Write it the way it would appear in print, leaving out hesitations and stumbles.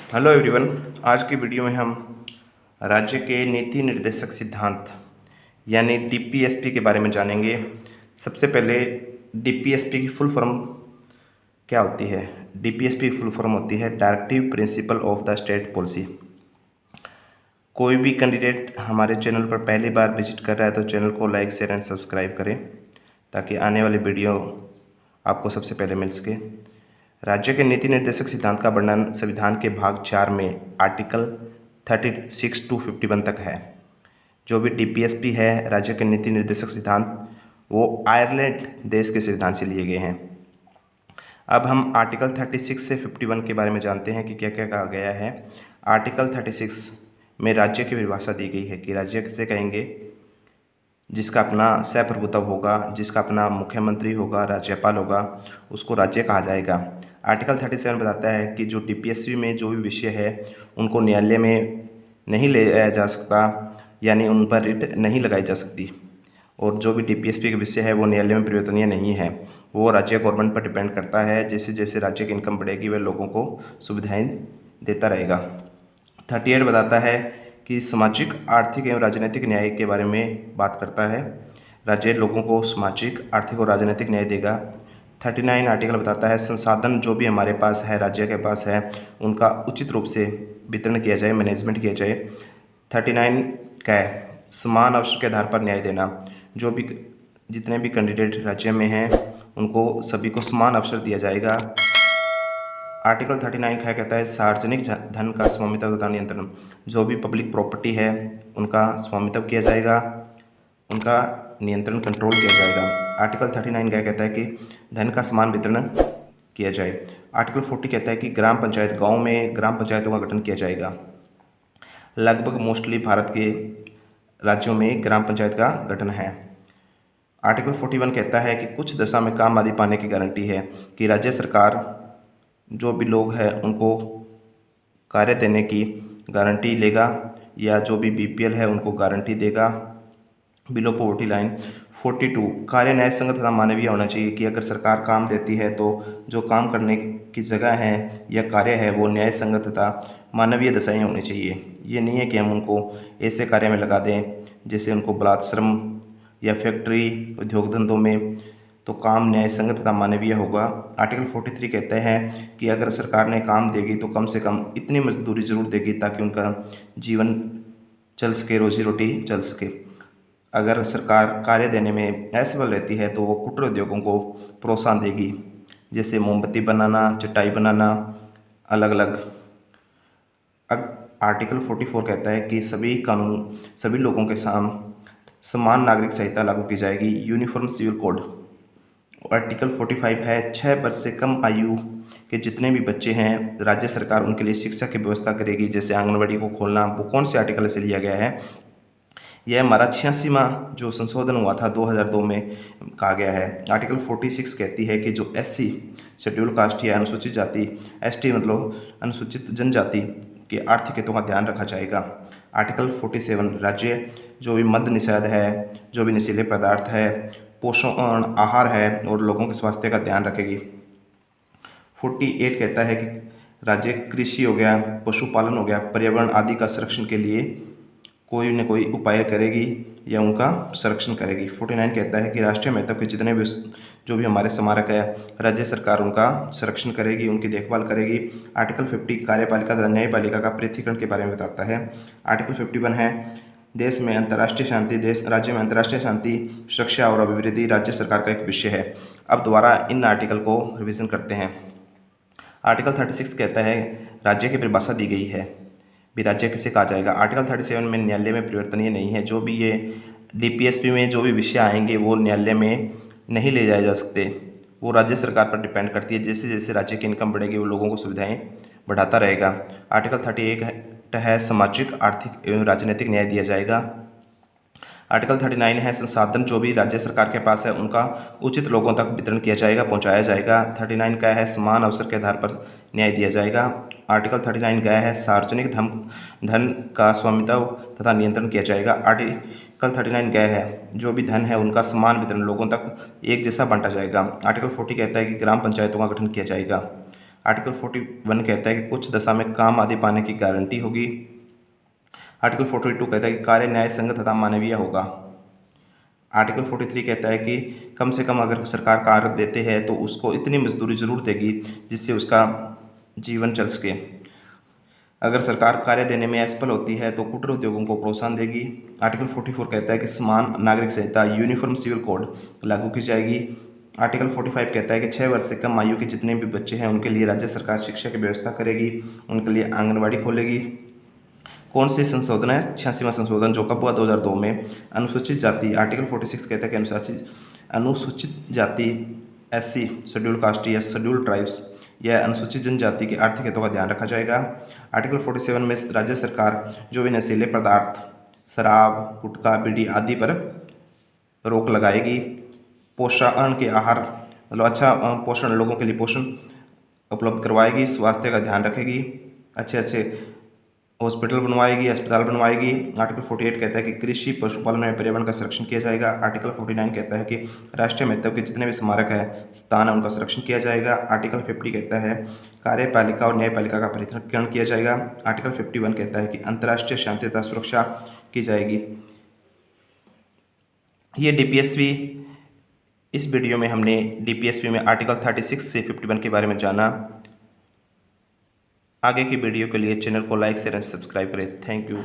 Hello everyone. आज की video में हम राज्य के नीति निर्देशक सिद्धांत यानी डीपीएसपी के बारे में जानेंगे। सबसे पहले डीपीएसपी की फुल फॉर्म क्या होती है। डीपीएसपी की फुल फॉर्म होती है directive principle of the state policy. कोई भी कैंडिडेट हमारे चैनल पर पहली बार विजिट कर रहा है तो चैनल को लाइक शेयर एंड सब्सक्राइब करें ताकि आने वाली वीडियो आपको सबसे पहले मिल सके। राज्य के नीति निर्देशक सिद्धांत का वर्णन संविधान के भाग 4 में आर्टिकल 36 टू 51 तक है। जो भी डीपीएसपी है, राज्य के नीति निर्देशक सिद्धांत, वो आयरलैंड देश के सिद्धांत से लिए गए हैं। अब हम आर्टिकल 36 से 51 के बारे में जानते हैं कि क्या क्या कहा गया है। आर्टिकल 36 में राज्य की परिभाषा दी गई है कि राज्य किसे कहेंगे, जिसका अपना स्वप्रभुत्व होगा, जिसका अपना मुख्यमंत्री होगा, राज्यपाल होगा, उसको राज्य कहा जाएगा। आर्टिकल 37 बताता है कि जो डीपीएसपी में जो भी विषय है उनको न्यायालय में नहीं ले जाया जा सकता, यानी उन पर रिट नहीं लगाई जा सकती। और जो भी डीपीएसपी के विषय है वो न्यायालय में परिवर्तनीय नहीं है, वो राज्य गवर्नमेंट पर डिपेंड करता है। जैसे जैसे राज्य की इनकम बढ़ेगी वह लोगों को सुविधाएँ देता रहेगा। 38 बताता है कि सामाजिक, आर्थिक एवं राजनीतिक न्याय के बारे में बात करता है। राज्य लोगों को सामाजिक, आर्थिक और राजनीतिक न्याय देगा। 39 आर्टिकल बताता है संसाधन जो भी हमारे पास है, राज्य के पास है, उनका उचित रूप से वितरण किया जाए, मैनेजमेंट किया जाए। 39 का है समान अवसर के आधार पर न्याय देना। जो भी जितने भी कैंडिडेट राज्य में हैं उनको सभी को समान अवसर दिया जाएगा। आर्टिकल 39 क्या कहता है, सार्वजनिक धन का स्वामित्व तथा नियंत्रण। जो भी पब्लिक प्रॉपर्टी है उनका स्वामित्व किया जाएगा, उनका नियंत्रण कंट्रोल किया जाएगा। आर्टिकल 39 क्या कहता है कि धन का समान वितरण किया जाए। आर्टिकल 40 कहता है कि ग्राम पंचायत, गांव में ग्राम पंचायतों का गठन किया जाएगा। लगभग मोस्टली भारत के राज्यों में ग्राम पंचायत का गठन है। आर्टिकल 41 कहता है कि कुछ दशा में काम आदि पाने की गारंटी है कि राज्य सरकार जो भी लोग हैं उनको कार्य देने की गारंटी लेगा, या जो भी बीपीएल है उनको गारंटी देगा बिलो पॉवर्टी लाइन। 42 कार्य न्याय संगत तथा मानवीय होना चाहिए कि अगर सरकार काम देती है तो जो काम करने की जगह है या कार्य है वो न्याय संगत तथा मानवीय दशाएँ होनी चाहिए। ये नहीं है कि हम उनको ऐसे कार्य में लगा दें जैसे उनको बलात्श्रम या फैक्ट्री, उद्योग धंधों में, तो काम न्याय संगत तथा मानवीय होगा। आर्टिकल 43 कहते हैं कि अगर सरकार ने काम देगी तो कम से कम इतनी मजदूरी जरूर देगी ताकि उनका जीवन चल सके, रोजी रोटी चल सके। अगर सरकार कार्य देने में असफल रहती है तो वो कुटीर उद्योगों को प्रोत्साहन देगी, जैसे मोमबत्ती बनाना, चटाई बनाना, अलग अलग। आर्टिकल 44 कहता है कि सभी कानून सभी लोगों के समान नागरिक संहिता लागू की जाएगी, यूनिफॉर्म सिविल कोड। आर्टिकल 45 है 6 वर्ष से कम आयु के जितने भी बच्चे हैं राज्य सरकार उनके लिए शिक्षा की व्यवस्था करेगी, जैसे आंगनबाड़ी को खोलना। वो कौन से आर्टिकल से लिया गया है, यह हमारा 86वां जो संशोधन हुआ था 2002 में कहा गया है। आर्टिकल 46 कहती है कि जो एससी शेड्यूल कास्ट या अनुसूचित जाति, एसटी मतलब अनुसूचित जनजाति के आर्थिक हितों का ध्यान रखा जाएगा। आर्टिकल 47 राज्य जो भी मद्य निषेध है, जो भी नशीले पदार्थ है, पोषण आहार है और लोगों के स्वास्थ्य का ध्यान रखेगी। 48 कहता है कि राज्य कृषि हो गया, पशुपालन हो गया, पर्यावरण आदि का संरक्षण के लिए कोई न कोई उपाय करेगी या उनका संरक्षण करेगी। 49 कहता है कि राष्ट्रीय महत्व के जितने भी जो भी हमारे स्मारक है राज्य सरकार उनका संरक्षण करेगी, उनकी देखभाल करेगी। आर्टिकल 50 कार्यपालिका तथा न्यायपालिका का पृथकीकरण के बारे में बताता है। आर्टिकल 51 है देश में अंतर्राष्ट्रीय शांति, राज्य में अंतर्राष्ट्रीय शांति, सुरक्षा और अभिवृद्धि राज्य सरकार का एक विषय है। अब दोबारा इन आर्टिकल को रिवीजन करते हैं। आर्टिकल 36 कहता है राज्य की परिभाषा दी गई है, भी राज्य किसे कहा जाएगा। आर्टिकल 37 में न्यायालय में परिवर्तनीय नहीं है। जो भी ये डीपीएसपी में जो भी विषय आएंगे वो न्यायालय में नहीं ले जाए जा सकते, वो राज्य सरकार पर डिपेंड करती है। जैसे जैसे राज्य की इनकम बढ़ेगी वो लोगों को सुविधाएं बढ़ाता रहेगा। आर्टिकल 38 है सामाजिक, आर्थिक एवं राजनीतिक न्याय दिया जाएगा। आर्टिकल 39 है संसाधन जो भी राज्य सरकार के पास है उनका उचित लोगों तक वितरण किया जाएगा, पहुंचाया जाएगा। 39 का है समान अवसर के आधार पर न्याय दिया जाएगा। आर्टिकल 39 का है सार्वजनिक धन का स्वामित्व तथा नियंत्रण किया जाएगा। आर्टिकल 39 का है जो भी धन है उनका समान वितरण लोगों तक एक जैसा बांटा जाएगा। आर्टिकल 40 कहता है कि ग्राम पंचायतों का गठन किया जाएगा। आर्टिकल 41 कहता है कि कुछ दशा में काम आदि पाने की गारंटी होगी। आर्टिकल 42 कहता है कि कार्य न्याय संगत तथा मानवीय होगा। आर्टिकल 43 कहता है कि कम से कम अगर सरकार कार्य देते हैं तो उसको इतनी मजदूरी जरूर देगी जिससे उसका जीवन चल सके। अगर सरकार कार्य देने में असफल होती है तो कुटीर उद्योगों को प्रोत्साहन देगी। आर्टिकल 44 कहता है कि समान नागरिक संहिता यूनिफॉर्म सिविल कोड लागू की जाएगी। आर्टिकल 45 कहता है कि 6 वर्ष से कम आयु के जितने भी बच्चे हैं उनके लिए राज्य सरकार शिक्षा की व्यवस्था करेगी, उनके लिए आंगनबाड़ी खोलेगी। कौन से संशोधन है? 86वां संशोधन जो कब हुआ? 2002 में। अनुसूचित जाति, आर्टिकल 46 कहता है कि अनुसूचित जाति SC शेड्यूल कास्ट या शेड्यूल ट्राइब्स या अनुसूचित जनजाति के आर्थिक हितों का ध्यान रखा जाएगा। आर्टिकल 47 में राज्य सरकार जो भी नशीले पदार्थ, शराब, गुटखा, बीड़ी आदि पर रोक लगाएगी। पोषण के आहार मतलब अच्छा पोषण, लोगों के लिए पोषण उपलब्ध करवाएगी। स्वास्थ्य का ध्यान रखेगी। अच्छे हॉस्पिटल बनवाएगी, अस्पताल बनवाएगी। आर्टिकल 48 कहता है कि कृषि, पशुपालन में पर्यावरण का संरक्षण किया जाएगा। आर्टिकल 49 कहता है कि राष्ट्रीय महत्व के जितने भी स्मारक है, स्थान है, उनका संरक्षण किया जाएगा। आर्टिकल 50 कहता है कार्यपालिका और न्यायपालिका का पृथक्करण किया जाएगा। आर्टिकल 51 कहता है कि अंतर्राष्ट्रीय शांति तथा सुरक्षा की जाएगी। ये DPSP, इस वीडियो में हमने DPSP में आर्टिकल 36 से 51 के बारे में जाना। आगे की वीडियो के लिए चैनल को लाइक शेयर एंड सब्सक्राइब करें। Thank you.